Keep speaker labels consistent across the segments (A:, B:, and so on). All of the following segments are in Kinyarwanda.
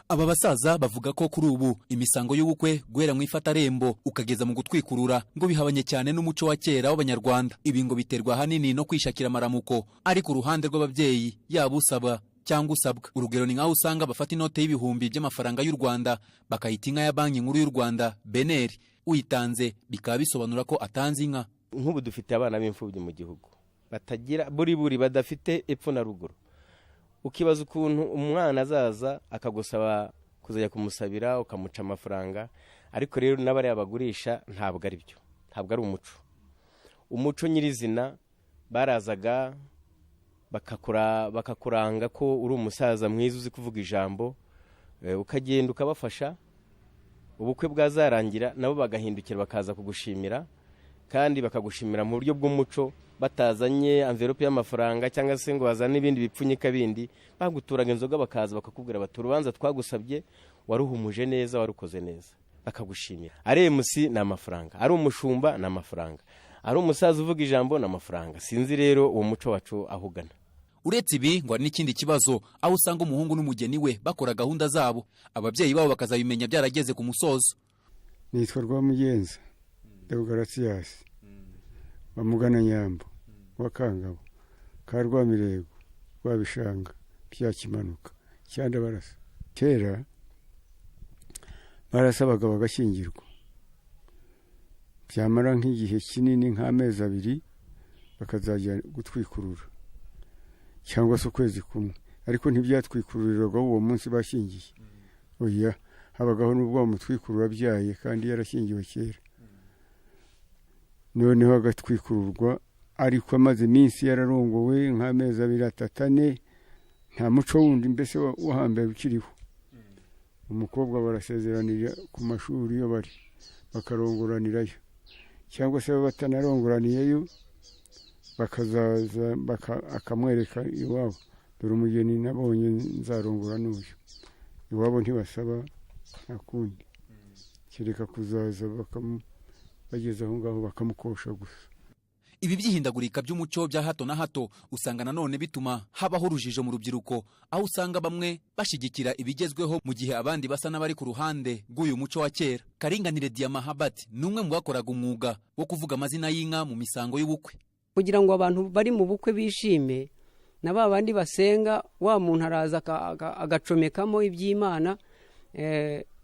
A: Aba basaza bavuga ko kuri ubu imisango y'ubukwe guhera mu ifatarembo ukageza mu gutwikurura ngo bihabanye cyane n'umuco wa kera w'Abanyarwanda. Ibi ngo biterwa hanini no kwishakira amaramuko ari ku ruhande rw'ababyeyi yaba usaba cyangwa usabwa. Urugero ni nkaho usanga bafata inote y'ibihumbi by'amafaranga y'u Rwanda bakayita inka ya banki nkuru y'u Rwanda BNR, uyitanze bikaba bisobanura ko atanze inka.
B: Nk'ubu dufite abana b'imfubyi mu gihugu batagira buri badafite epfo na ruguru. Ukibaza ukuntu umwana azaza akagusaba kuzajya kumusabira ukamuca amafaranga, ariko rero n'abari abagurisha ntabwo ari byo, ntabwo ari umuco nyirizina. Barazaga bakakuranga ko uri umusaza mwiza uzi kuvuga ijambo, ukagenda ukabafasha, ubukwe bwazarangira nabo bagahindukira bakaza kugushimira, kandi bakagushimira mu buryo bw'umuco, batazanye envelope y'amafaranga cyangwa se ngo bazane ibindi bipfunyika bindi. Baguturaga inzoga bakaza bakakubwira bati urubanza twagusabye waruhumuje neza, warukoze neza, bakagushimira. Ari MC na amafaranga, ari umushumba na amafaranga, ari umusaza uvuga ijambo na amafaranga. Sinzi rero uwo muco wacu ahugana.
A: Uretse ibi ngo n'ikindi kibazo aho usanga umuhungu n'umugeni we bakora gahunda zabo, ababyeyi babo bakazabimenya byarageze ku musozo.
C: Nitwa Rwamugenza Deogratias, Bamugana Nyambo, Wakangabo, Karwamirego, Rwabishanga, Byakimanuka, Cyanda barasa. Kera barasabaga bagashyingirwa, byamara nk'igihe kinini nk'amezi 2 bakazajya gutwikurura cyangwa se ukwezi kumwe, ariko ntibyatwikururiraga uwo munsi bashyingiye. Oya, habagaho n'ubwo umutwikurura byaye kandi yarashyingiwe kera. Noneho agatwikururwa ariko amaze iminsi yararongowe nk'amezi 2, 3, 4, nta muco wundi mbese wo hambere ukiriho. Umukobwa barasezeranira ku mashuri yo bari bakarongoranirayo, cyangwa se batanarongoraniyeyo bakazaza akamwereka iwabo, dore umugeni nabonye nzarongora n'uyu. Iwabo ntibasaba nakundi, kireka kuzaza bageze aho ngaho bakamukosha gusa.
A: Ibi byihindagurika by'umuco bya hato na hato usanga nanone bituma habaho urujijo mu rubyiruko, aho usanga bamwe bashigikira ibigezweho mu gihe abandi basa n'abari ku ruhande rw'uyu muco wa kera. Karinganire Diamahabat numwe mu bakoraga umwuga wo kuvuga amazina y'inka mu misango y'ubukwe.
D: Kugira ngo abantu bari mu bukwe bishime, na babandi basenga, wa muntu araza agacomekamo iby'Imana.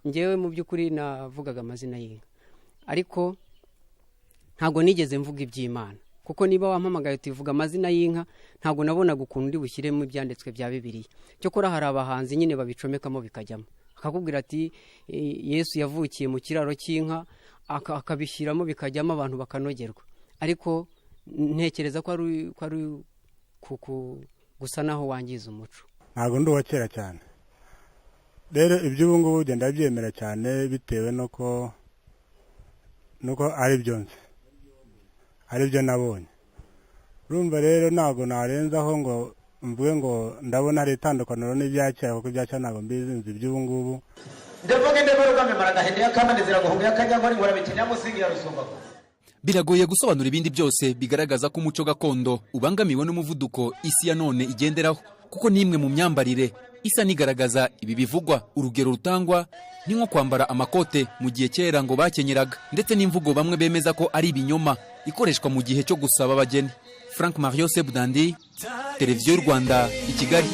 D: Ngewe mu by'ukuri navugaga amazina y'inka, ariko ntago nigeze mvuga iby'Imana, kuko niba wampamagaye utivuga amazina y'inka ntago nabonaga ukuntu ndi bushyiremo ibyanditswe bya Bibiliya. Cyokora hari abahanzi nyine babicomekamo bikajyamo, akakubwira ati Yesu yavukiye mu kiraro cy'inka, akabishyiramo bikajyamo abantu bakanogerwa. Ariko ntekereza ko ari gusa naho wangiza umuco.
E: Ntago ndi uwa kera cyane rero iby'ubu ngubu genda byemera cyane, bitewe nuko ari byo nabonye. Urumva rero ntago narenzaho ngo mvuge ngo ndabona ari itandukaniro n'ibya kera, kuko ibya kera ntago mbizi. Iby'ubu ngubu
A: biragoye gusobanura ibindi byose bigaragaza ko umuco gakondo ubangamiwe n'umuvuduko isi ya none igenderaho, kuko nimwe mu myambarire isa nigaragaza ibi bivugwa. Urugero rutangwa ni nko kwambara amakote mu gihe kera ngo bakenyeraga, ndetse n'imvugo bamwe bemeza ko ari ibinyoma ikoreshwa mu gihe cyo gusaba abageni. Frank Mario Sebudandi, Televiziyo y'u Rwanda, i Kigali.